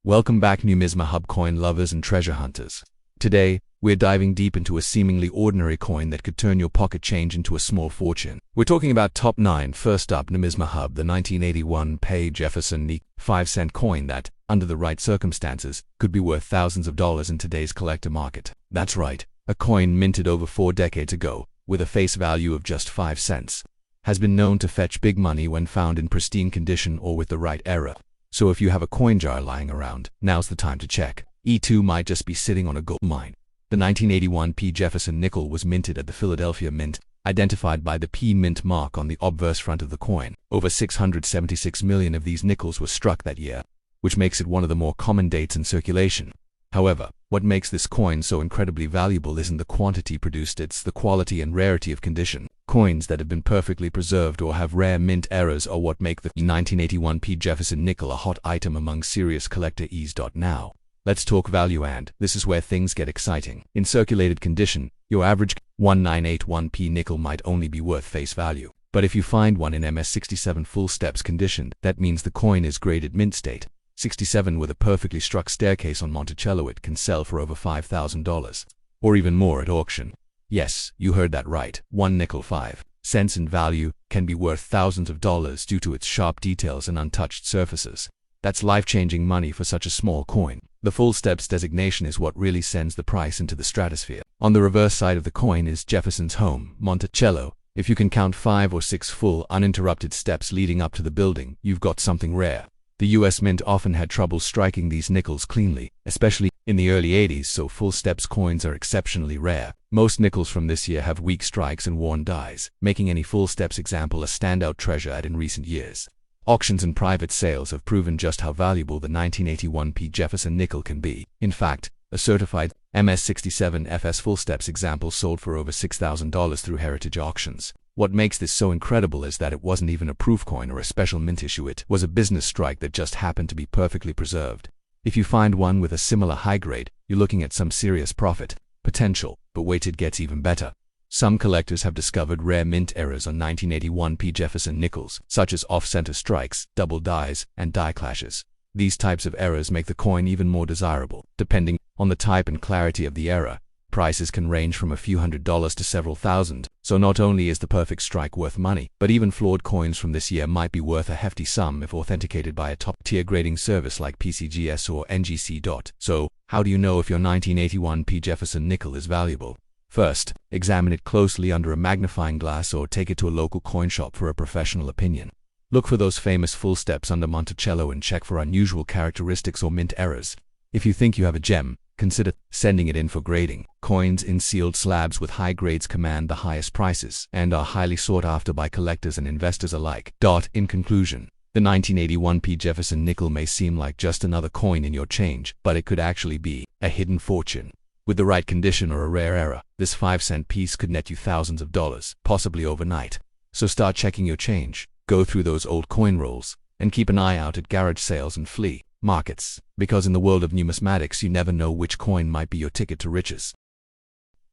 Welcome back, Numisma Hub coin lovers and treasure hunters. Today, we're diving deep into a seemingly ordinary coin that could turn your pocket change into a small fortune. We're talking about top 9. First up, Numisma Hub, the 1981 pay Jefferson 5-cent coin that, under the right circumstances, could be worth thousands of dollars in today's collector market. That's right, a coin minted over 4 decades ago, with a face value of just 5 cents, has been known to fetch big money when found in pristine condition or with the right era. So if you have a coin jar lying around, now's the time to check. E2 might just be sitting on a gold mine. The 1981 P. Jefferson nickel was minted at the Philadelphia Mint, identified by the P Mint mark on the obverse front of the coin. Over 676 million of these nickels were struck that year, which makes it one of the more common dates in circulation. However, what makes this coin so incredibly valuable isn't the quantity produced, it's the quality and rarity of condition. Coins that have been perfectly preserved or have rare mint errors are what make the 1981 P. Jefferson nickel a hot item among serious collectors. Now, let's talk value, and this is where things get exciting. In circulated condition, your average 1981p nickel might only be worth face value. But if you find one in MS67 full steps condition, that means the coin is graded mint state. 67 with a perfectly struck staircase on Monticello, it can sell for over $5,000. Or even more at auction. Yes, you heard that right. One nickel 5 cents in value can be worth thousands of dollars due to its sharp details and untouched surfaces. That's life-changing money for such a small coin. The full steps designation is what really sends the price into the stratosphere. On the reverse side of the coin is Jefferson's home, Monticello. If you can count 5 or 6 full, uninterrupted steps leading up to the building, you've got something rare. The US Mint often had trouble striking these nickels cleanly, especially in the early 80s, so full steps coins are exceptionally rare. Most nickels from this year have weak strikes and worn dies, making any full steps example a standout treasure in recent years. Auctions and private sales have proven just how valuable the 1981 P. Jefferson nickel can be. In fact, a certified MS67 FS full steps example sold for over $6,000 through heritage auctions. What makes this so incredible is that it wasn't even a proof coin or a special mint issue, it was a business strike that just happened to be perfectly preserved. If you find one with a similar high grade, you're looking at some serious profit potential, but wait, it gets even better. Some collectors have discovered rare mint errors on 1981 P. Jefferson nickels, such as off-center strikes, double dies, and die clashes. These types of errors make the coin even more desirable. Depending on the type and clarity of the error, prices can range from a few $100s to several thousand. So not only is the perfect strike worth money, but even flawed coins from this year might be worth a hefty sum if authenticated by a top-tier grading service like PCGS or NGC. So, how do you know if your 1981 P. Jefferson nickel is valuable? First, examine it closely under a magnifying glass or take it to a local coin shop for a professional opinion. Look for those famous full steps under Monticello and check for unusual characteristics or mint errors. If you think you have a gem, consider sending it in for grading. Coins in sealed slabs with high grades command the highest prices and are highly sought after by collectors and investors alike. In conclusion, the 1981 P. Jefferson nickel may seem like just another coin in your change, but it could actually be a hidden fortune. With the right condition or a rare error, this 5-cent piece could net you thousands of dollars, possibly overnight. So start checking your change, go through those old coin rolls, and keep an eye out at garage sales and flea markets, because in the world of numismatics you never know which coin might be your ticket to riches.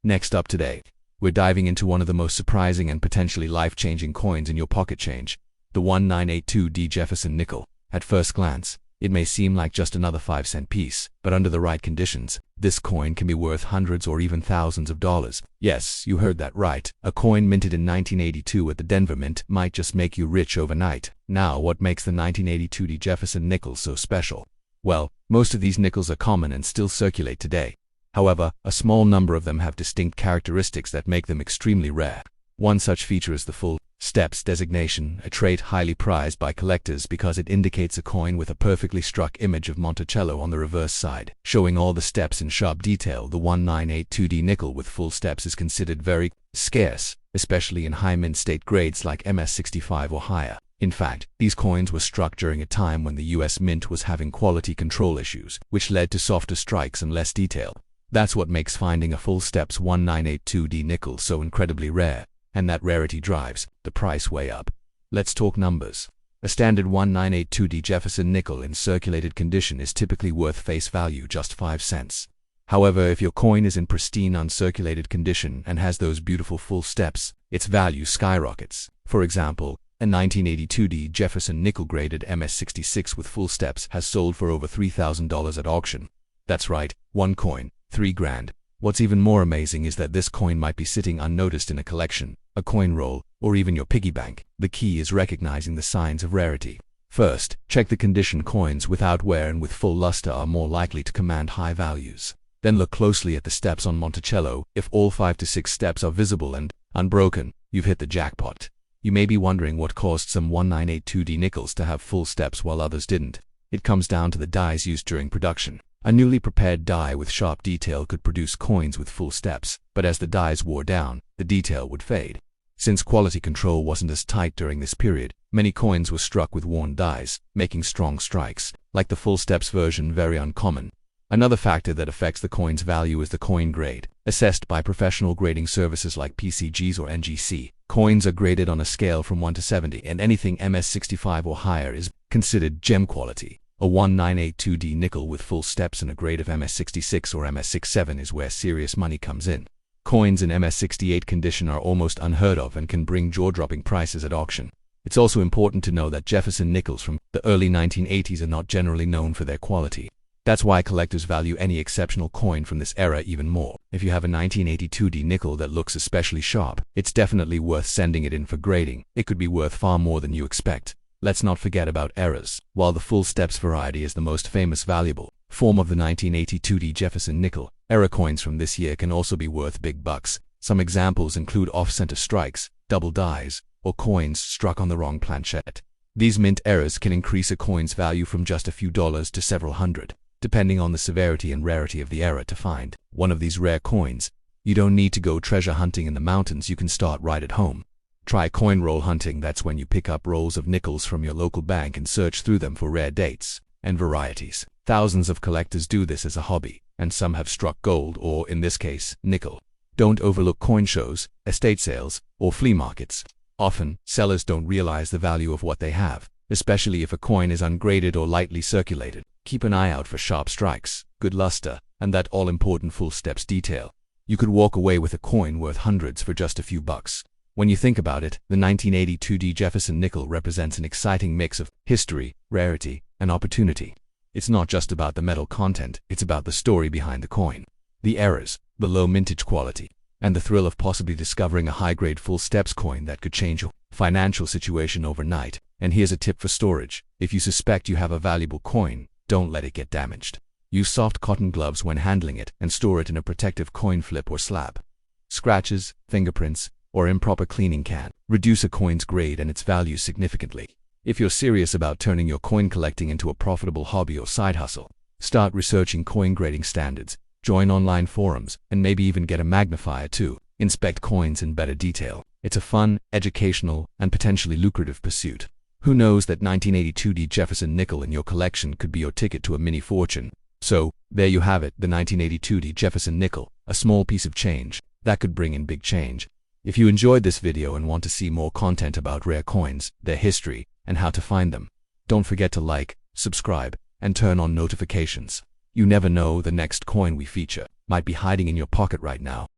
Next up today, we're diving into one of the most surprising and potentially life-changing coins in your pocket change, the 1982D Jefferson nickel. At first glance, it may seem like just another 5-cent piece, but under the right conditions, this coin can be worth hundreds or even thousands of dollars. Yes, you heard that right. A coin minted in 1982 at the Denver Mint might just make you rich overnight. Now, what makes the 1982D Jefferson nickel so special? Well, most of these nickels are common and still circulate today. However, a small number of them have distinct characteristics that make them extremely rare. One such feature is the full steps designation, a trait highly prized by collectors because it indicates a coin with a perfectly struck image of Monticello on the reverse side, showing all the steps in sharp detail. The 1982D nickel with full steps is considered very scarce, especially in high mint state grades like MS65 or higher. In fact, these coins were struck during a time when the US Mint was having quality control issues, which led to softer strikes and less detail. That's what makes finding a full steps 1982D nickel so incredibly rare. And that rarity drives the price way up. Let's talk numbers. A standard 1982D Jefferson nickel in circulated condition is typically worth face value just 5 cents. However, if your coin is in pristine uncirculated condition and has those beautiful full steps, its value skyrockets. For example, A 1982 Jefferson nickel-graded MS-66 with full steps has sold for over $3,000 at auction. That's right, one coin, $3,000. What's even more amazing is that this coin might be sitting unnoticed in a collection, a coin roll, or even your piggy bank. The key is recognizing the signs of rarity. First, check the condition. Coins without wear and with full luster are more likely to command high values. Then look closely at the steps on Monticello. If all 5 to 6 steps are visible and unbroken, you've hit the jackpot. You may be wondering what caused some 1982 nickels to have full steps while others didn't. It comes down to the dies used during production. A newly prepared die with sharp detail could produce coins with full steps, but as the dies wore down, the detail would fade. Since quality control wasn't as tight during this period, many coins were struck with worn dies, making strong strikes, like the full steps version, very uncommon. Another factor that affects the coin's value is the coin grade. Assessed by professional grading services like PCGs or NGC, coins are graded on a scale from 1 to 70, and anything MS-65 or higher is considered gem quality. A 1982 nickel with full steps and a grade of MS-66 or MS-67 is where serious money comes in. Coins in MS-68 condition are almost unheard of and can bring jaw-dropping prices at auction. It's also important to know that Jefferson nickels from the early 1980s are not generally known for their quality. That's why collectors value any exceptional coin from this era even more. If you have a 1982 nickel that looks especially sharp, it's definitely worth sending it in for grading. It could be worth far more than you expect. Let's not forget about errors. While the full steps variety is the most famous valuable form of the 1982 Jefferson nickel, error coins from this year can also be worth big bucks. Some examples include off-center strikes, double dies, or coins struck on the wrong planchette. These mint errors can increase a coin's value from just a few dollars to several hundred, depending on the severity and rarity of the error. To find one of these rare coins, you don't need to go treasure hunting in the mountains. You can start right at home. Try coin roll hunting. That's when you pick up rolls of nickels from your local bank and search through them for rare dates and varieties. Thousands of collectors do this as a hobby, and some have struck gold, or in this case, nickel. Don't overlook coin shows, estate sales, or flea markets. Often, sellers don't realize the value of what they have, especially if a coin is ungraded or lightly circulated. Keep an eye out for sharp strikes, good luster, and that all-important full steps detail. You could walk away with a coin worth hundreds for just a few bucks. When you think about it, the 1982 Jefferson nickel represents an exciting mix of history, rarity, and opportunity. It's not just about the metal content, it's about the story behind the coin. The errors, the low mintage quality, and the thrill of possibly discovering a high-grade full steps coin that could change your financial situation overnight. And here's a tip for storage. If you suspect you have a valuable coin, don't let it get damaged. Use soft cotton gloves when handling it and store it in a protective coin flip or slab. Scratches, fingerprints, or improper cleaning can reduce a coin's grade and its value significantly. If you're serious about turning your coin collecting into a profitable hobby or side hustle, start researching coin grading standards, join online forums, and maybe even get a magnifier to inspect coins in better detail. It's a fun, educational, and potentially lucrative pursuit. Who knows, that 1982 Jefferson nickel in your collection could be your ticket to a mini fortune. So, there you have it, the 1982 Jefferson nickel, a small piece of change that could bring in big change. If you enjoyed this video and want to see more content about rare coins, their history, and how to find them, don't forget to like, subscribe, and turn on notifications. You never know, the next coin we feature might be hiding in your pocket right now.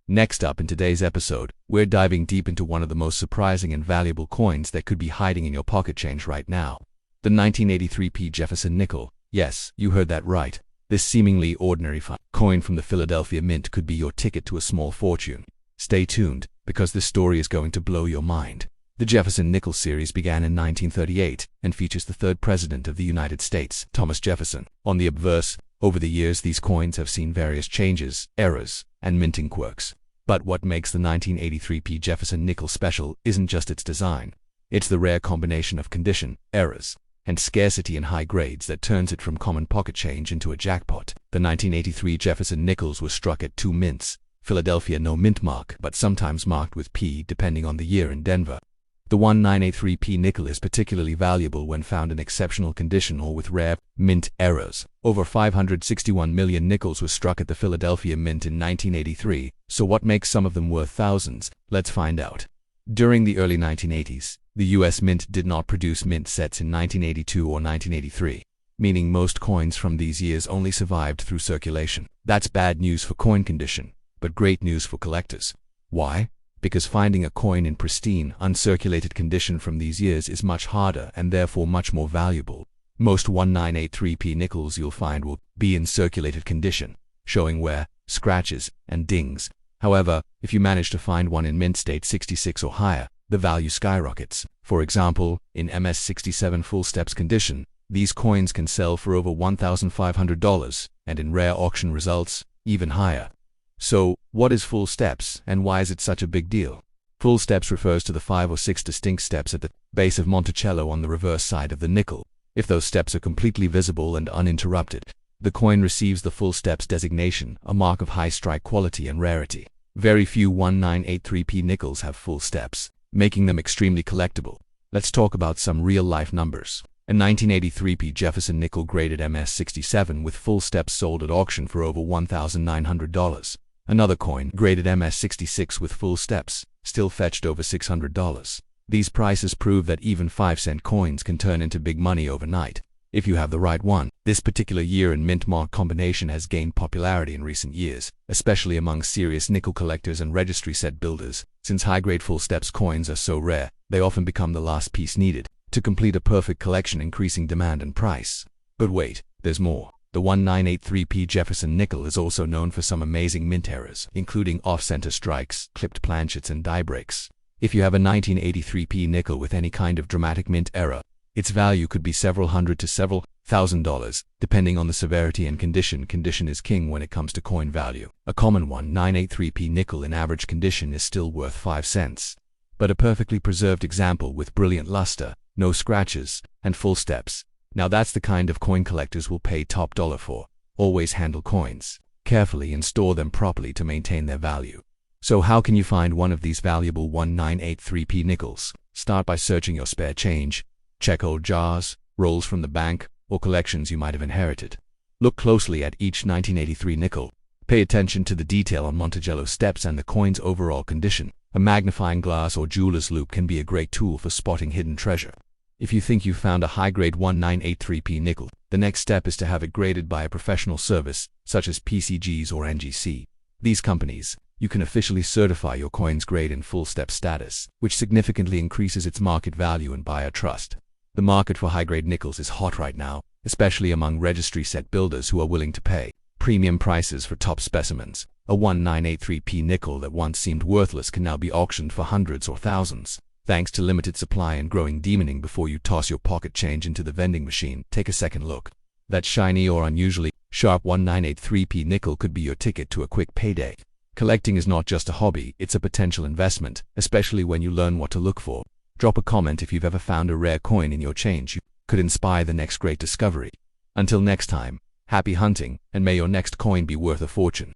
Next up in today's episode, we're diving deep into one of the most surprising and valuable coins that could be hiding in your pocket change right now. The 1983 Jefferson nickel. Yes, you heard that right. This seemingly ordinary coin from the Philadelphia Mint could be your ticket to a small fortune. Stay tuned, because this story is going to blow your mind. The Jefferson nickel series began in 1938 and features the third president of the United States, Thomas Jefferson. On the obverse, over the years these coins have seen various changes, errors, and minting quirks. But what makes the 1983 Jefferson nickel special isn't just its design. It's the rare combination of condition, errors, and scarcity in high grades that turns it from common pocket change into a jackpot. The 1983 Jefferson nickels were struck at 2 mints. Philadelphia no mint mark, but sometimes marked with P depending on the year in Denver. The 1983 nickel is particularly valuable when found in exceptional condition or with rare mint errors. Over 561 million nickels were struck at the Philadelphia Mint in 1983, so what makes some of them worth thousands? Let's find out. During the early 1980s, the U.S. Mint did not produce mint sets in 1982 or 1983, meaning most coins from these years only survived through circulation. That's bad news for coin condition, but great news for collectors. Why? because finding a coin in pristine, uncirculated condition from these years is much harder and therefore much more valuable. Most 1983p nickels you'll find will be in circulated condition, showing wear, scratches, and dings. However, if you manage to find one in mint state 66 or higher, the value skyrockets. For example, in MS67 full steps condition, these coins can sell for over $1,500, and in rare auction results, even higher. So, what is full steps, and why is it such a big deal? Full steps refers to the 5 or 6 distinct steps at the base of Monticello on the reverse side of the nickel. If those steps are completely visible and uninterrupted, the coin receives the full steps designation, a mark of high strike quality and rarity. Very few 1983p nickels have full steps, making them extremely collectible. Let's talk about some real-life numbers. A 1983p Jefferson nickel-graded MS67 with full steps sold at auction for over $1,900. Another coin, graded MS66 with full steps, still fetched over $600. These prices prove that even 5-cent coins can turn into big money overnight, if you have the right one. This particular year and mint mark combination has gained popularity in recent years, especially among serious nickel collectors and registry set builders. Since high-grade full steps coins are so rare, they often become the last piece needed to complete a perfect collection, increasing demand and price. But wait, there's more. The 1983p Jefferson nickel is also known for some amazing mint errors, including off-center strikes, clipped planchets, and die breaks. If you have a 1983p nickel with any kind of dramatic mint error, its value could be several hundred to several $1,000, depending on the severity and condition. Condition is king when it comes to coin value. A common 1983p nickel in average condition is still worth 5 cents. But a perfectly preserved example with brilliant luster, no scratches, and full steps. Now that's the kind of coin collectors will pay top dollar for. Always handle coins carefully and store them properly to maintain their value. So how can you find one of these valuable 1983p nickels? Start by searching your spare change. Check old jars, rolls from the bank, or collections you might have inherited. Look closely at each 1983 nickel. Pay attention to the detail on Monticello steps and the coin's overall condition. A magnifying glass or jeweler's loupe can be a great tool for spotting hidden treasure. If you think you've found a high-grade 1983p nickel, the next step is to have it graded by a professional service, such as PCGs or NGC. These companies, you can officially certify your coin's grade in full step status, which significantly increases its market value and buyer trust. The market for high-grade nickels is hot right now, especially among registry set builders who are willing to pay premium prices for top specimens. A 1983p nickel that once seemed worthless can now be auctioned for hundreds or thousands, thanks to limited supply and growing demoning. Before you toss your pocket change into the vending machine, take a second look. That shiny or unusually sharp 1983p nickel could be your ticket to a quick payday. Collecting is not just a hobby, it's a potential investment, especially when you learn what to look for. Drop a comment if you've ever found a rare coin in your change. You could inspire the next great discovery. Until next time, happy hunting, and may your next coin be worth a fortune.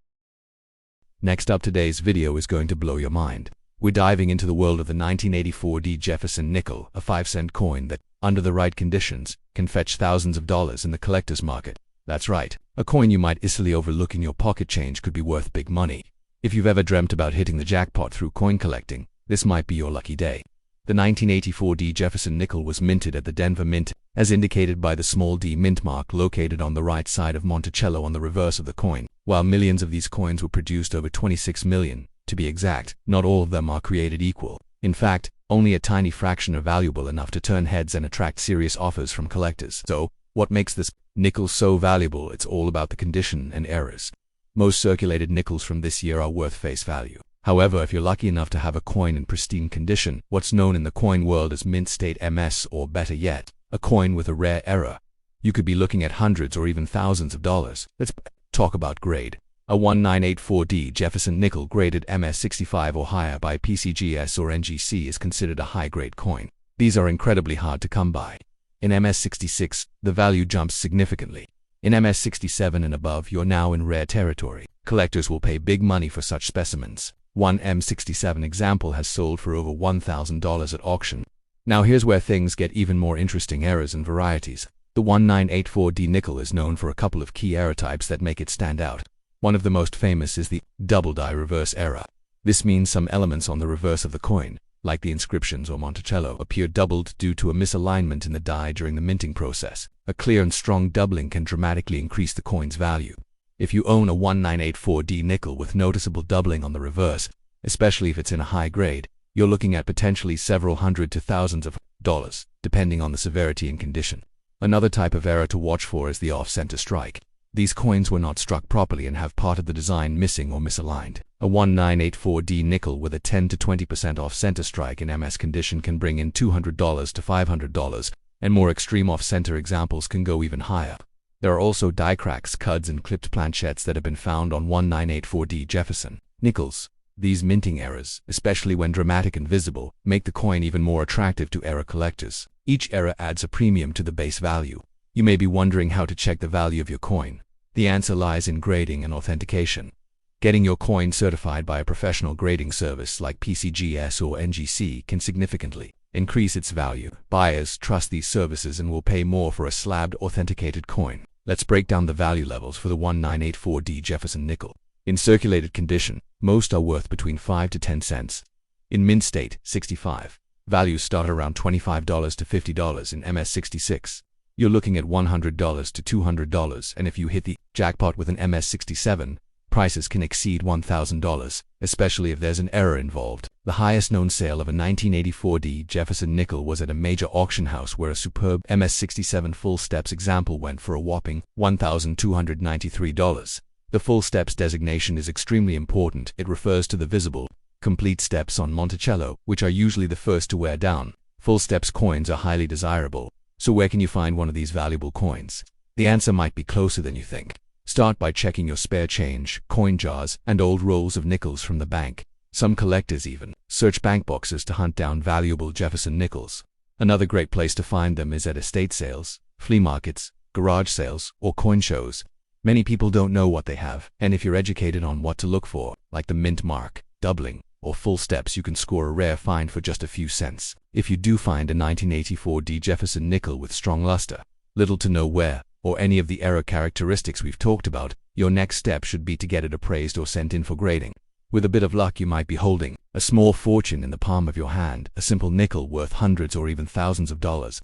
Next up, today's video is going to blow your mind. We're diving into the world of the 1984D Jefferson nickel, a 5-cent coin that, under the right conditions, can fetch thousands of dollars in the collector's market. That's right, a coin you might easily overlook in your pocket change could be worth big money. If you've ever dreamt about hitting the jackpot through coin collecting, this might be your lucky day. The 1984D Jefferson nickel was minted at the Denver Mint, as indicated by the small d mint mark located on the right side of Monticello on the reverse of the coin. While millions of these coins were produced, over 26 million, to be exact, not all of them are created equal. In fact, only a tiny fraction are valuable enough to turn heads and attract serious offers from collectors. So, what makes this nickel so valuable? It's all about the condition and errors. Most circulated nickels from this year are worth face value. However, if you're lucky enough to have a coin in pristine condition, what's known in the coin world as mint state MS, or better yet, a coin with a rare error, you could be looking at hundreds or even thousands of dollars. Let's talk about grade. A 1984D Jefferson nickel graded MS65 or higher by PCGs or NGC is considered a high-grade coin. These are incredibly hard to come by. In MS66, the value jumps significantly. In MS67 and above, you're now in rare territory. Collectors will pay big money for such specimens. One M67 example has sold for over $1,000 at auction. Now here's where things get even more interesting: errors and varieties. The 1984D nickel is known for a couple of key error types that make it stand out. One of the most famous is the double die reverse error. This means some elements on the reverse of the coin, like the inscriptions or Monticello, appear doubled due to a misalignment in the die during the minting process. A clear and strong doubling can dramatically increase the coin's value. If you own a 1984D nickel with noticeable doubling on the reverse, especially if it's in a high grade. You're looking at potentially several hundred to thousands of dollars, depending on the severity and condition. Another type of error to watch for is the off-center strike. These coins were not struck properly and have part of the design missing or misaligned. A 1984D nickel with a 10 to 20% off-center strike in MS condition can bring in $200 to $500, and more extreme off-center examples can go even higher. There are also die cracks, cuds, and clipped planchettes that have been found on 1984D Jefferson nickels. These minting errors, especially when dramatic and visible, make the coin even more attractive to error collectors. Each error adds a premium to the base value. You may be wondering how to check the value of your coin. The answer lies in grading and authentication. Getting your coin certified by a professional grading service like PCGS or NGC can significantly increase its value. Buyers trust these services and will pay more for a slabbed, authenticated coin. Let's break down the value levels for the 1984D Jefferson nickel. In circulated condition, most are worth between 5 to 10 cents. In mint state, 65. Values start around $25 to $50 in MS66. You're looking at $100 to $200, and if you hit the jackpot with an MS67, prices can exceed $1,000, especially if there's an error involved. The highest known sale of a 1984D Jefferson nickel was at a major auction house where a superb MS67 full steps example went for a whopping $1,293. The full steps designation is extremely important. It refers to the visible, complete steps on Monticello, which are usually the first to wear down. Full steps coins are highly desirable. So where can you find one of these valuable coins? The answer might be closer than you think. Start by checking your spare change, coin jars, and old rolls of nickels from the bank. Some collectors even search bank boxes to hunt down valuable Jefferson nickels. Another great place to find them is at estate sales, flea markets, garage sales, or coin shows. Many people don't know what they have, and if you're educated on what to look for, like the mint mark, doubling, or full steps, you can score a rare find for just a few cents. If you do find a 1984D Jefferson nickel with strong luster, little to no wear, or any of the error characteristics we've talked about, your next step should be to get it appraised or sent in for grading. With a bit of luck, you might be holding a small fortune in the palm of your hand, a simple nickel worth hundreds or even thousands of dollars.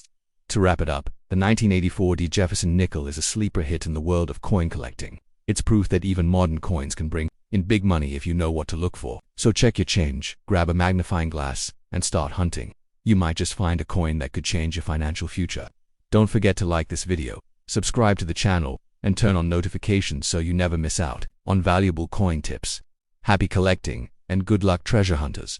To wrap it up, the 1984D Jefferson nickel is a sleeper hit in the world of coin collecting. It's proof that even modern coins can bring in big money if you know what to look for. So check your change, grab a magnifying glass, and start hunting. You might just find a coin that could change your financial future. Don't forget to like this video, subscribe to the channel, and turn on notifications so you never miss out on valuable coin tips. Happy collecting, and good luck, treasure hunters!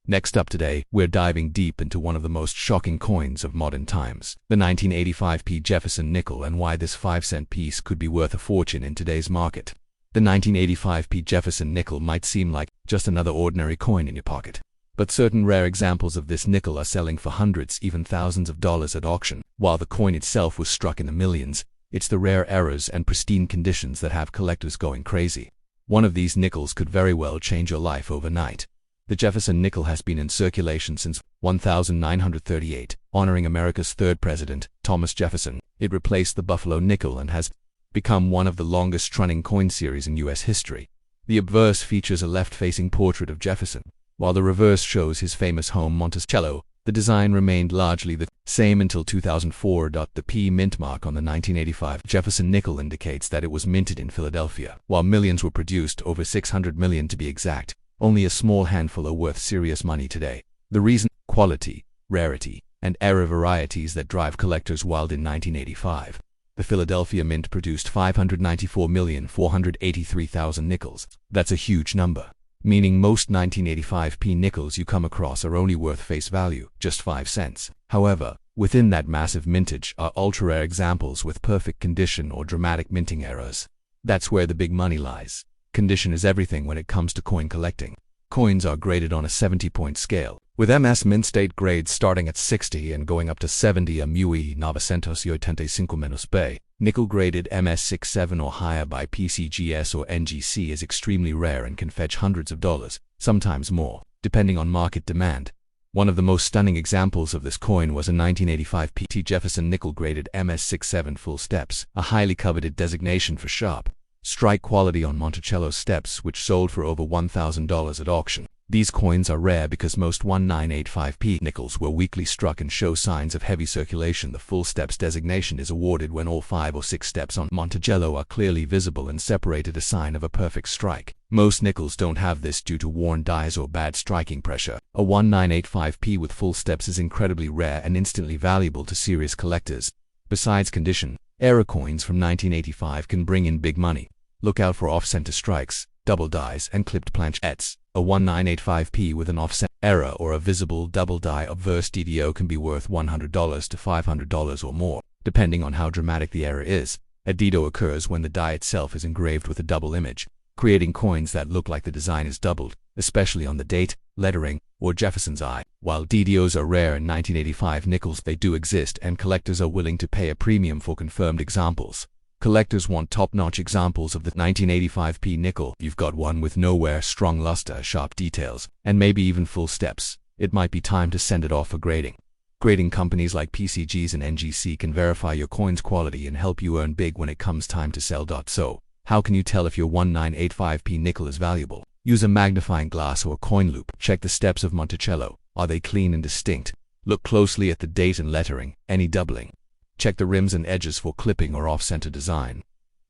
Next up today, we're diving deep into one of the most shocking coins of modern times, the 1985P Jefferson nickel, and why this 5-cent piece could be worth a fortune in today's market. The 1985P Jefferson nickel might seem like just another ordinary coin in your pocket, but certain rare examples of this nickel are selling for hundreds, even thousands of dollars at auction. While the coin itself was struck in the millions, it's the rare errors and pristine conditions that have collectors going crazy. One of these nickels could very well change your life overnight. The Jefferson nickel has been in circulation since 1938, honoring America's third president, Thomas Jefferson. It replaced the Buffalo nickel and has become one of the longest-running coin series in U.S. history. The obverse features a left-facing portrait of Jefferson, while the reverse shows his famous home Monticello. The design remained largely the same until 2004. The P mint mark on the 1985 Jefferson nickel indicates that it was minted in Philadelphia. While millions were produced, over 600 million to be exact, only a small handful are worth serious money today. The reason: quality, rarity, and error varieties that drive collectors wild. In 1985, the Philadelphia Mint produced 594,483,000 nickels. That's a huge number, meaning most 1985P nickels you come across are only worth face value, just 5 cents. However, within that massive mintage are ultra-rare examples with perfect condition or dramatic minting errors. That's where the big money lies. Condition is everything when it comes to coin collecting. Coins are graded on a 70-point scale, with MS mint state grades starting at 60 and going up to 70. A MUI 985-B. Nickel graded MS67 or higher by PCGS or NGC is extremely rare and can fetch hundreds of dollars, sometimes more, depending on market demand. One of the most stunning examples of this coin was a 1985 PT Jefferson nickel graded MS67 full steps, a highly coveted designation for sharp strike quality on Monticello steps, which sold for over $1,000 at auction. These coins are rare because most 1985p nickels were weakly struck and show signs of heavy circulation. The full steps designation is awarded when all 5 or 6 steps on Monticello are clearly visible and separated, a sign of a perfect strike. Most nickels don't have this due to worn dies or bad striking pressure. A 1985p with full steps is incredibly rare and instantly valuable to serious collectors. Besides condition, error coins from 1985 can bring in big money. Look out for off-center strikes, double dies, and clipped planchettes. A 1985p with an offset error or a visible double die obverse DDO can be worth $100 to $500 or more, depending on how dramatic the error is. A DDO occurs when the die itself is engraved with a double image, creating coins that look like the design is doubled, especially on the date, lettering, or Jefferson's eye. While DDOs are rare in 1985 nickels, they do exist, and collectors are willing to pay a premium for confirmed examples. Collectors want top-notch examples of the 1985p nickel. You've got one with no wear, strong luster, sharp details, and maybe even full steps. It might be time to send it off for grading. Grading companies like PCGs and NGC can verify your coin's quality and help you earn big when it comes time to sell. So, how can you tell if your 1985p nickel is valuable? Use a magnifying glass or coin loop. Check the steps of Monticello. Are they clean and distinct? Look closely at the date and lettering. Any doubling? Check the rims and edges for clipping or off-center design.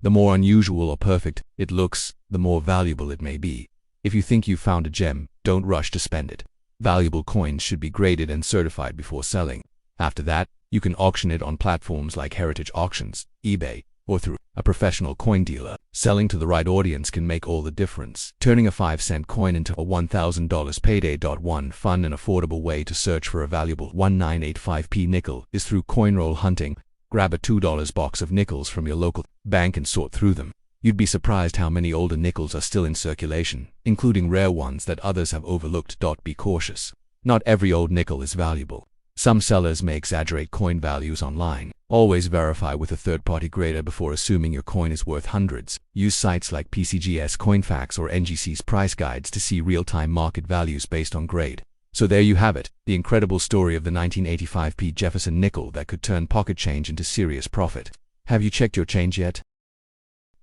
The more unusual or perfect it looks, the more valuable it may be. If you think you've found a gem, don't rush to spend it. Valuable coins should be graded and certified before selling. After that, you can auction it on platforms like Heritage Auctions, eBay, or through a professional coin dealer. Selling to the right audience can make all the difference. Turning a 5-cent coin into a $1,000 payday. One fun and affordable way to search for a valuable 1985p nickel is through coin roll hunting. Grab a $2 box of nickels from your local bank and sort through them. You'd be surprised how many older nickels are still in circulation, including rare ones that others have overlooked. Be cautious. Not every old nickel is valuable. Some sellers may exaggerate coin values online. Always verify with a third-party grader before assuming your coin is worth hundreds. Use sites like PCG's CoinFacts or NGC's price guides to see real-time market values based on grade. So there you have it, the incredible story of the 1985p Jefferson nickel that could turn pocket change into serious profit. Have you checked your change yet?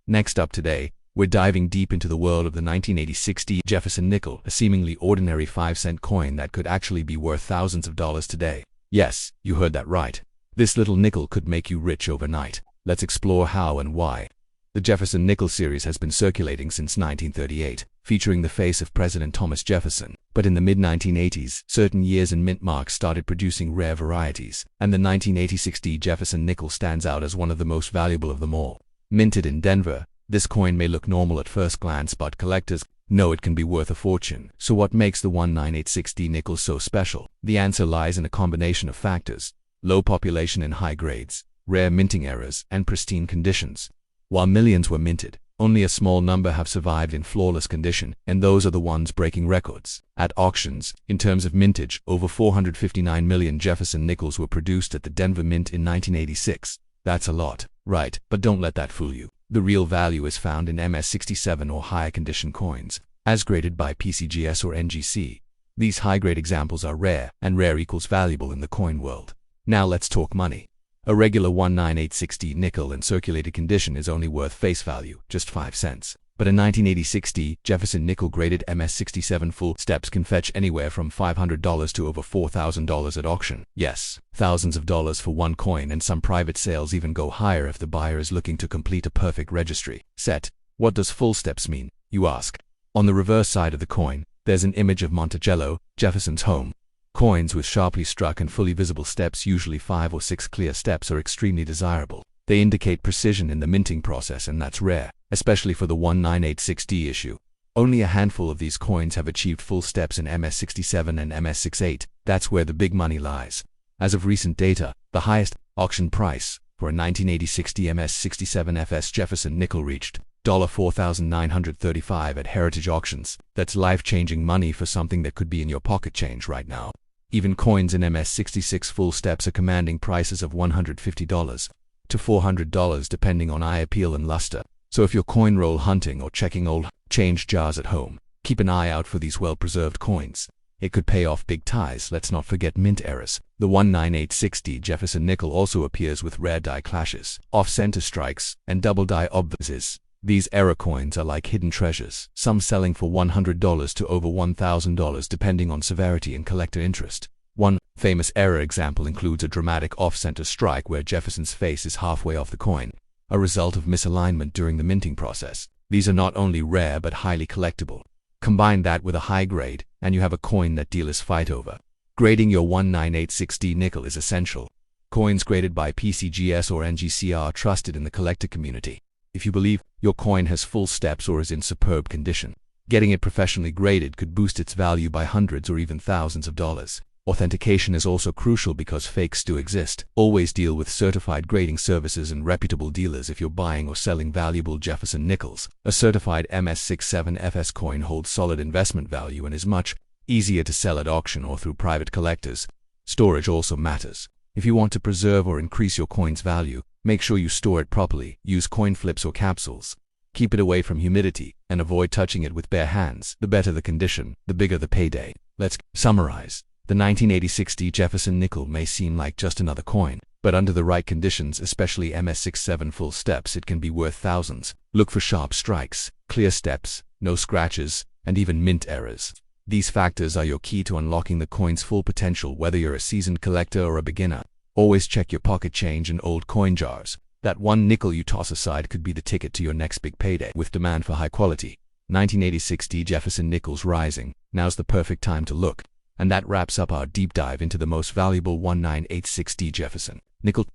Next up today, we're diving deep into the world of the 1986 Jefferson nickel, a seemingly ordinary 5-cent coin that could actually be worth thousands of dollars today. Yes, you heard that right. This little nickel could make you rich overnight. Let's explore how and why. The Jefferson nickel series has been circulating since 1938, featuring the face of President Thomas Jefferson. But in the mid-1980s, certain years and mint marks started producing rare varieties, and the 1986 Jefferson nickel stands out as one of the most valuable of them all. Minted in Denver, this coin may look normal at first glance, but collectors know it can be worth a fortune. So what makes the 1986 nickel so special? The answer lies in a combination of factors: low population in high grades, rare minting errors, and pristine conditions. While millions were minted, only a small number have survived in flawless condition, and those are the ones breaking records. At auctions, in terms of mintage, over 459 million Jefferson nickels were produced at the Denver Mint in 1986. That's a lot, right? But don't let that fool you. The real value is found in MS67 or higher condition coins, as graded by PCGS or NGC. These high-grade examples are rare, and rare equals valuable in the coin world. Now let's talk money. A regular 1986 nickel in circulated condition is only worth face value, just 5 cents. But a 1986 Jefferson nickel graded MS67 full steps can fetch anywhere from $500 to over $4,000 at auction. Yes, thousands of dollars for one coin, and some private sales even go higher if the buyer is looking to complete a perfect registry set. What does full steps mean, you ask? On the reverse side of the coin, there's an image of Monticello, Jefferson's home. Coins with sharply struck and fully visible steps, usually 5 or 6 clear steps, are extremely desirable. They indicate precision in the minting process, and that's rare, especially for the 1986 issue. Only a handful of these coins have achieved full steps in MS67 and MS68. That's where the big money lies. As of recent data, the highest auction price for a 1986 MS67 FS Jefferson nickel reached $4,935 at Heritage Auctions. That's life-changing money for something that could be in your pocket change right now. Even coins in MS66 full steps are commanding prices of $150 to $400 depending on eye appeal and luster. So if you're coin roll hunting or checking old change jars at home, keep an eye out for these well-preserved coins. It could pay off big ties. Let's not forget mint errors. The 1986 Jefferson nickel also appears with rare die clashes, off-center strikes, and double die obverses. These error coins are like hidden treasures, some selling for $100 to over $1,000 depending on severity and collector interest. One famous error example includes a dramatic off-center strike where Jefferson's face is halfway off the coin, a result of misalignment during the minting process. These are not only rare but highly collectible. Combine that with a high grade, and you have a coin that dealers fight over. Grading your 1986D nickel is essential. Coins graded by PCGS or NGC are trusted in the collector community. If you believe your coin has full steps or is in superb condition, getting it professionally graded could boost its value by hundreds or even thousands of dollars. Authentication is also crucial because fakes do exist. Always deal with certified grading services and reputable dealers if you're buying or selling valuable Jefferson nickels. A certified MS67FS coin holds solid investment value and is much easier to sell at auction or through private collectors. Storage also matters. If you want to preserve or increase your coin's value, make sure you store it properly. Use coin flips or capsules. Keep it away from humidity and avoid touching it with bare hands. The better the condition, the bigger the payday. Let's summarize. The 1986D Jefferson nickel may seem like just another coin, but under the right conditions, especially MS67 full steps, it can be worth thousands. Look for sharp strikes, clear steps, no scratches, and even mint errors. These factors are your key to unlocking the coin's full potential, whether you're a seasoned collector or a beginner. Always check your pocket change and old coin jars. That one nickel you toss aside could be the ticket to your next big payday. With demand for high quality 1986D Jefferson nickels rising, now's the perfect time to look. And that wraps up our deep dive into the most valuable 1986D Jefferson nickel.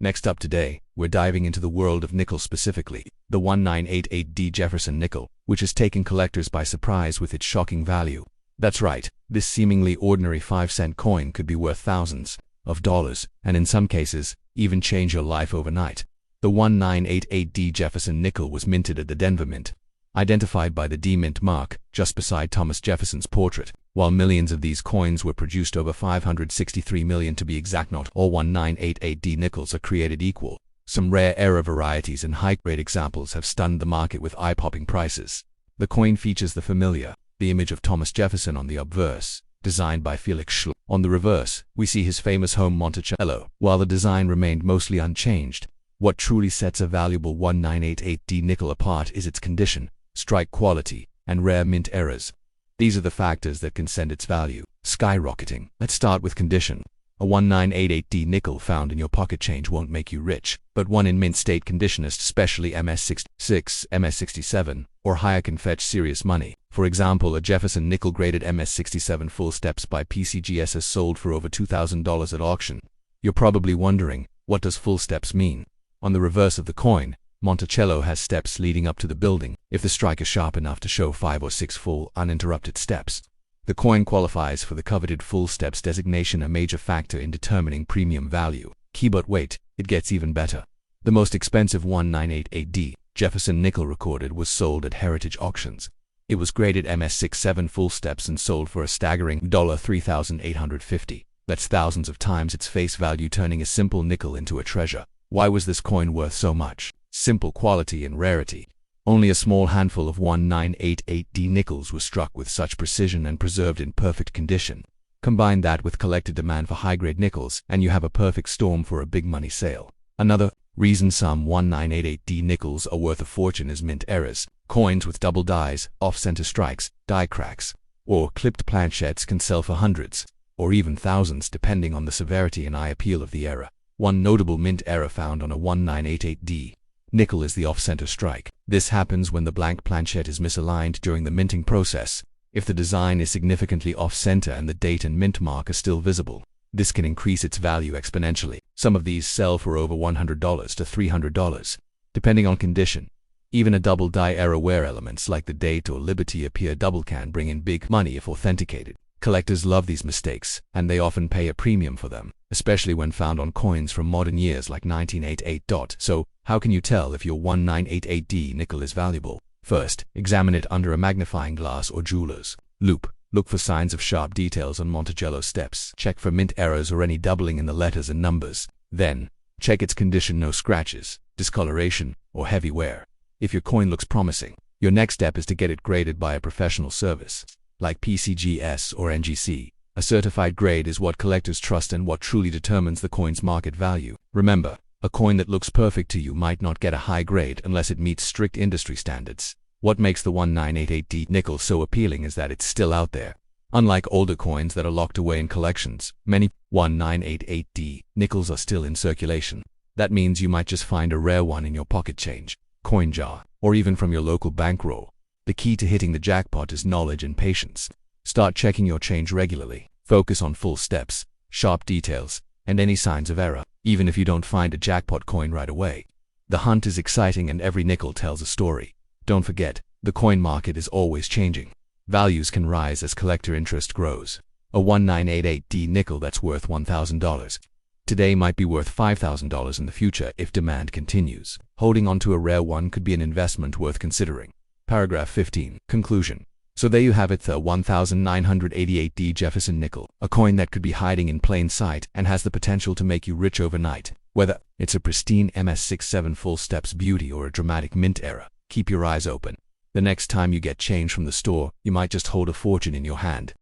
Next up today, we're diving into the world of nickel, specifically the 1988D Jefferson nickel, which has taken collectors by surprise with its shocking value. That's right, this seemingly ordinary 5-cent coin could be worth thousands of dollars, and in some cases, even change your life overnight. The 1988D Jefferson nickel was minted at the Denver Mint, identified by the D Mint mark, just beside Thomas Jefferson's portrait. While millions of these coins were produced, over 563 million to be exact, not all 1988D nickels are created equal. Some rare error varieties and high-grade examples have stunned the market with eye-popping prices. The coin features the familiar, the image of Thomas Jefferson on the obverse, designed by Felix Schl. On the reverse, we see his famous home Monticello. While the design remained mostly unchanged, what truly sets a valuable 1988D nickel apart is its condition, strike quality, and rare mint errors. These are the factors that can send its value skyrocketing. Let's start with condition. A 1988D nickel found in your pocket change won't make you rich, but one in mint state condition, especially MS66, MS67, or higher, can fetch serious money. For example, a Jefferson nickel graded MS67 full steps by PCGS has sold for over $2,000 at auction. You're probably wondering, what does full steps mean? On the reverse of the coin, Monticello has steps leading up to the building. If the strike is sharp enough to show 5 or 6 full, uninterrupted steps, the coin qualifies for the coveted full steps designation, a major factor in determining premium value. Key, but wait, it gets even better. The most expensive 1988D Jefferson nickel recorded was sold at Heritage auctions. It was graded MS67 full steps and sold for a staggering $3,850. That's thousands of times its face value, turning a simple nickel into a treasure. Why was this coin worth so much? Simple quality and rarity. Only a small handful of 1988D nickels were struck with such precision and preserved in perfect condition. Combine that with collector demand for high-grade nickels, and you have a perfect storm for a big money sale. Another reason some 1988D nickels are worth a fortune is mint errors. Coins with double dies, off-center strikes, die cracks, or clipped planchettes can sell for hundreds, or even thousands, depending on the severity and eye appeal of the error. One notable mint error found on a 1988D nickel is the off-center strike. This happens when the blank planchette is misaligned during the minting process. If the design is significantly off-center and the date and mint mark are still visible, this can increase its value exponentially. Some of these sell for over $100 to $300, depending on condition. Even a double die error where elements like the date or liberty appear double can bring in big money if authenticated. Collectors love these mistakes, and they often pay a premium for them, especially when found on coins from modern years like 1988. So, how can you tell if your 1988D nickel is valuable? First, examine it under a magnifying glass or jeweler's loupe. Look for signs of sharp details on Monticello steps. Check for mint errors or any doubling in the letters and numbers. Then, check its condition: no scratches, discoloration, or heavy wear. If your coin looks promising, your next step is to get it graded by a professional service, like PCGS or NGC. A certified grade is what collectors trust and what truly determines the coin's market value. Remember, A coin that looks perfect to you might not get a high grade unless it meets strict industry standards. What makes the 1988D nickel so appealing is that it's still out there. Unlike older coins that are locked away in collections, many 1988D nickels are still in circulation. That means you might just find a rare one in your pocket change, coin jar, or even from your local bankroll. The key to hitting the jackpot is knowledge and patience. Start checking your change regularly. Focus on full steps, sharp details, and any signs of error, even if you don't find a jackpot coin right away. The hunt is exciting and every nickel tells a story. Don't forget, the coin market is always changing. Values can rise as collector interest grows. A 1988D nickel that's worth $1,000 today might be worth $5,000 in the future if demand continues. Holding onto a rare one could be an investment worth considering. Paragraph 15. Conclusion. So there you have it, the 1988D Jefferson nickel, a coin that could be hiding in plain sight and has the potential to make you rich overnight. Whether it's a pristine MS67 full steps beauty or a dramatic mint era, keep your eyes open. The next time you get change from the store, you might just hold a fortune in your hand.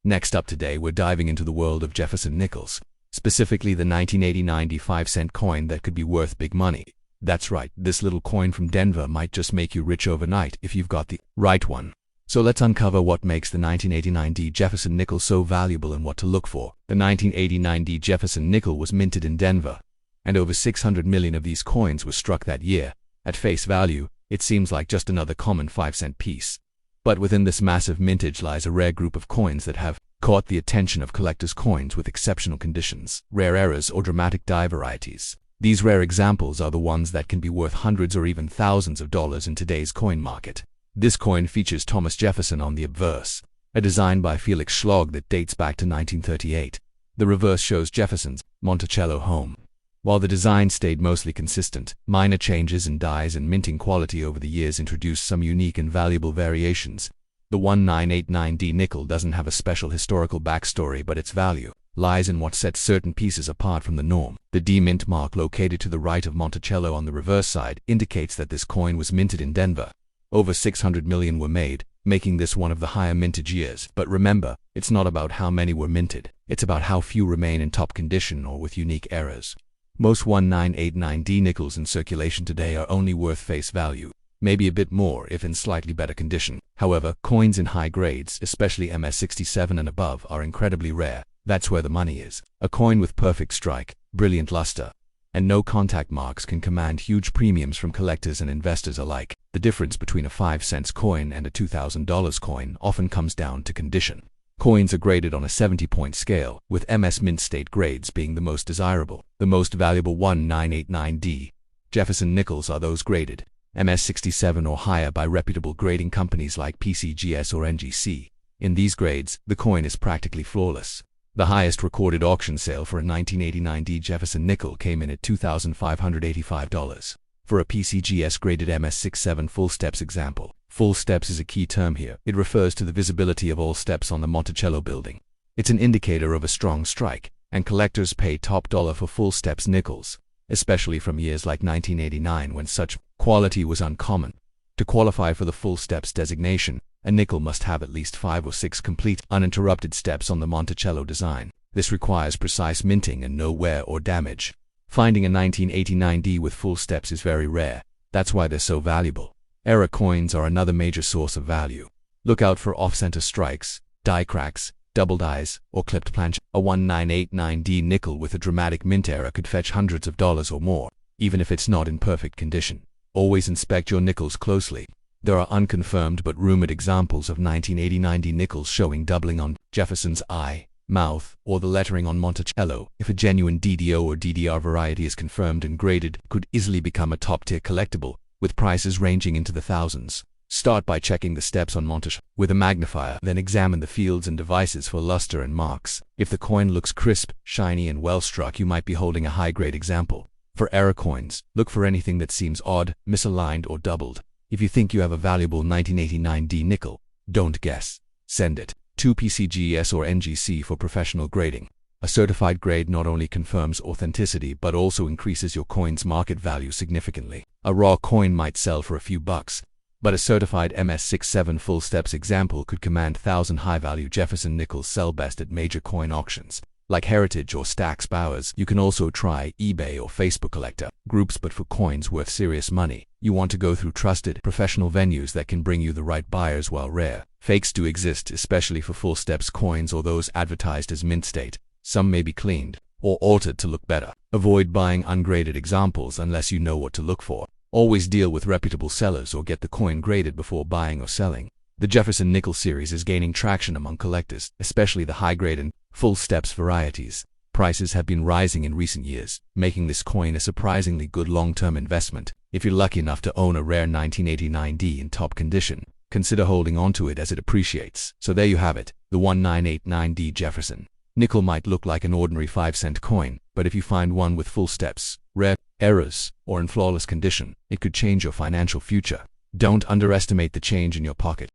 Next up today, we're diving into the world of Jefferson nickels, specifically the 1989 5-cent coin that could be worth big money. That's right, this little coin from Denver might just make you rich overnight if you've got the right one. So let's uncover what makes the 1989D Jefferson nickel so valuable and what to look for. The 1989D Jefferson nickel was minted in Denver, and over 600 million of these coins were struck that year. At face value, it seems like just another common 5-cent piece. But within this massive mintage lies a rare group of coins that have caught the attention of collectors' coins with exceptional conditions, rare errors, or dramatic die varieties. These rare examples are the ones that can be worth hundreds or even thousands of dollars in today's coin market. This coin features Thomas Jefferson on the obverse, a design by Felix Schlag that dates back to 1938. The reverse shows Jefferson's Monticello home. While the design stayed mostly consistent, minor changes in dies and minting quality over the years introduced some unique and valuable variations. The 1989D nickel doesn't have a special historical backstory, but its value lies in what sets certain pieces apart from the norm. The D mint mark located to the right of Monticello on the reverse side indicates that this coin was minted in Denver. Over 600 million were made, making this one of the higher mintage years. But remember, it's not about how many were minted. It's about how few remain in top condition or with unique errors. Most 1989D nickels in circulation today are only worth face value, maybe a bit more if in slightly better condition. However, coins in high grades, especially MS67 and above, are incredibly rare. That's where the money is. A coin with perfect strike, brilliant luster, and no contact marks can command huge premiums from collectors and investors alike. The difference between a 5-cent coin and a $2,000 coin often comes down to condition. Coins are graded on a 70-point scale, with MS Mint State grades being the most desirable. The most valuable 1989D Jefferson nickels are those graded MS67 or higher by reputable grading companies like PCGS or NGC. In these grades, the coin is practically flawless. The highest recorded auction sale for a 1989D Jefferson nickel came in at $2,585. For a PCGS graded MS67 full steps example. Full steps is a key term here. It refers to the visibility of all steps on the Monticello building. It's an indicator of a strong strike, and collectors pay top dollar for full steps nickels, especially from years like 1989 when such quality was uncommon. To qualify for the full steps designation, a nickel must have at least 5 or 6 complete, uninterrupted steps on the Monticello design. This requires precise minting and no wear or damage. Finding a 1989D with full steps is very rare. That's why they're so valuable. Error coins are another major source of value. Look out for off-center strikes, die cracks, double dies, or clipped planche. A 1989D nickel with a dramatic mint error could fetch hundreds of dollars or more, even if it's not in perfect condition. Always inspect your nickels closely. There are unconfirmed but rumored examples of 1989D nickels showing doubling on Jefferson's eye, mouth, or the lettering on Monticello. If a genuine DDO or DDR variety is confirmed and graded, it could easily become a top-tier collectible, with prices ranging into the thousands. Start by checking the steps on Monticello with a magnifier, then examine the fields and devices for luster and marks. If the coin looks crisp, shiny, and well-struck, you might be holding a high-grade example. For error coins, look for anything that seems odd, misaligned, or doubled. If you think you have a valuable 1989D nickel, don't guess. Send it to PCGS or NGC for professional grading. A certified grade not only confirms authenticity but also increases your coin's market value significantly. A raw coin might sell for a few bucks, but a certified MS67 full steps example could command 1,000. High-value Jefferson nickels sell best at major coin auctions. like Heritage or Stax Bowers. You can also try eBay or Facebook collector groups, but for coins worth serious money, you want to go through trusted, professional venues that can bring you the right buyers. While rare fakes do exist, especially for full steps coins or those advertised as mint state, some may be cleaned or altered to look better. Avoid buying ungraded examples unless you know what to look for. Always deal with reputable sellers or get the coin graded before buying or selling. The Jefferson nickel series is gaining traction among collectors, especially the high-grade and full steps varieties. Prices have been rising in recent years, making this coin a surprisingly good long-term investment. If you're lucky enough to own a rare 1989D in top condition, consider holding onto it as it appreciates. So there you have it, the 1989D Jefferson nickel might look like an ordinary 5-cent coin, but if you find one with full steps, rare, errors, or in flawless condition, it could change your financial future. Don't underestimate the change in your pocket.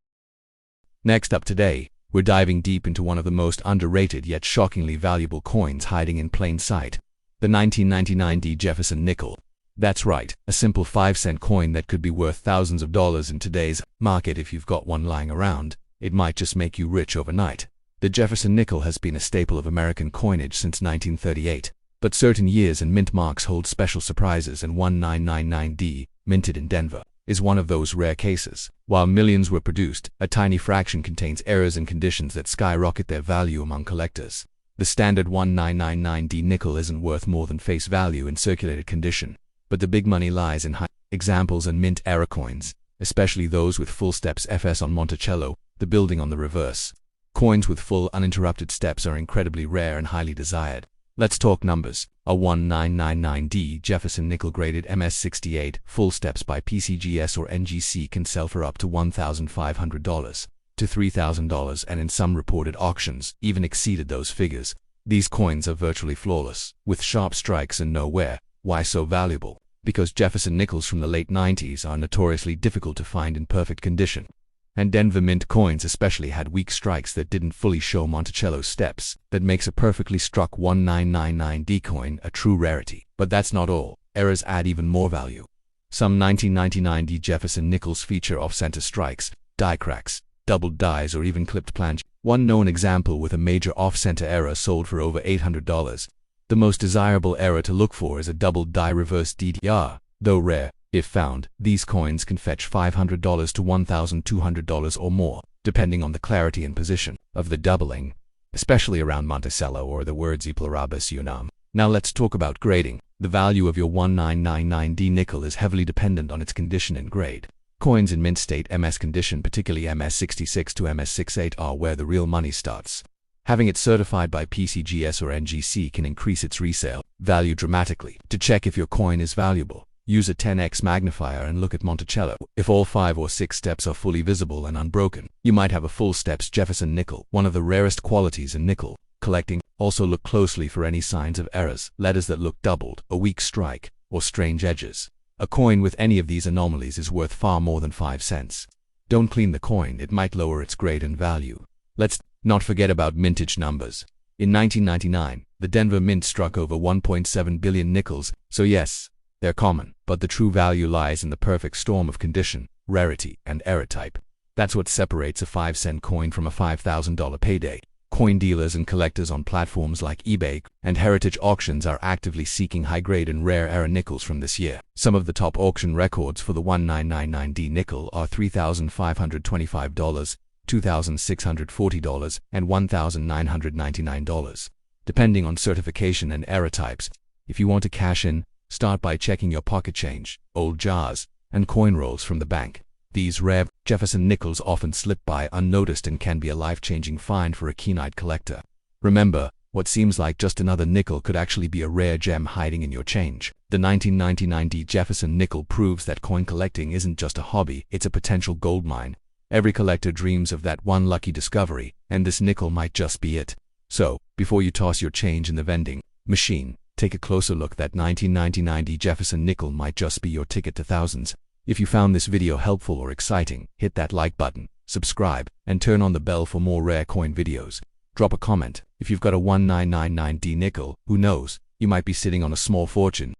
Next up today, we're diving deep into one of the most underrated yet shockingly valuable coins hiding in plain sight, the 1999D Jefferson nickel. That's right, a simple 5-cent coin that could be worth thousands of dollars in today's market. If you've got one lying around, it might just make you rich overnight. The Jefferson nickel has been a staple of American coinage since 1938, but certain years and mint marks hold special surprises, and 1999D, minted in Denver, is one of those rare cases. While millions were produced, a tiny fraction contains errors and conditions that skyrocket their value among collectors. The standard 1999D nickel isn't worth more than face value in circulated condition, but the big money lies in high examples and mint error coins, especially those with full steps FS on Monticello, the building on the reverse. Coins with full uninterrupted steps are incredibly rare and highly desired. Let's talk numbers. A 1999D Jefferson nickel graded MS68 full steps by PCGS or NGC can sell for up to $1,500 to $3,000, and in some reported auctions even exceeded those figures. These coins are virtually flawless, with sharp strikes and no wear. Why so valuable? Because Jefferson nickels from the late 90s are notoriously difficult to find in perfect condition, and Denver mint coins especially had weak strikes that didn't fully show Monticello steps. That makes a perfectly struck 1999D coin a true rarity. But that's not all. Errors add even more value. Some 1999D Jefferson nickels feature off-center strikes, die cracks, doubled dies, or even clipped planche. One known example with a major off-center error sold for over $800. The most desirable error to look for is a doubled die reverse DDR. Though rare, if found, these coins can fetch $500 to $1,200 or more, depending on the clarity and position of the doubling, especially around Monticello or the words e pluribus unum. Now let's talk about grading. The value of your 1999D nickel is heavily dependent on its condition and grade. Coins in mint state MS condition, particularly MS66 to MS68, are where the real money starts. Having it certified by PCGS or NGC can increase its resale value dramatically. To check if your coin is valuable, use a 10x magnifier and look at Monticello. If all 5 or 6 steps are fully visible and unbroken, you might have a full steps Jefferson nickel, one of the rarest qualities in nickel collecting. Also look closely for any signs of errors, letters that look doubled, a weak strike, or strange edges. A coin with any of these anomalies is worth far more than 5 cents. Don't clean the coin, it might lower its grade and value. Let's not forget about mintage numbers. In 1999, the Denver Mint struck over 1.7 billion nickels, so yes, they're common, but the true value lies in the perfect storm of condition, rarity, and error type. That's what separates a 5-cent coin from a $5,000 payday. Coin dealers and collectors on platforms like eBay and Heritage auctions are actively seeking high-grade and rare error nickels from this year. Some of the top auction records for the 1999D nickel are $3,525, $2,640, and $1,999, depending on certification and error types. If you want to cash in, start by checking your pocket change, old jars, and coin rolls from the bank. These rare Jefferson nickels often slip by unnoticed and can be a life-changing find for a keen-eyed collector. Remember, what seems like just another nickel could actually be a rare gem hiding in your change. The 1999D Jefferson nickel proves that coin collecting isn't just a hobby, it's a potential goldmine. Every collector dreams of that one lucky discovery, and this nickel might just be it. So, before you toss your change in the vending machine, take a closer look. That 1999D Jefferson nickel might just be your ticket to thousands. If you found this video helpful or exciting, hit that like button, subscribe, and turn on the bell for more rare coin videos. Drop a comment. If you've got a 1999D nickel, who knows, you might be sitting on a small fortune.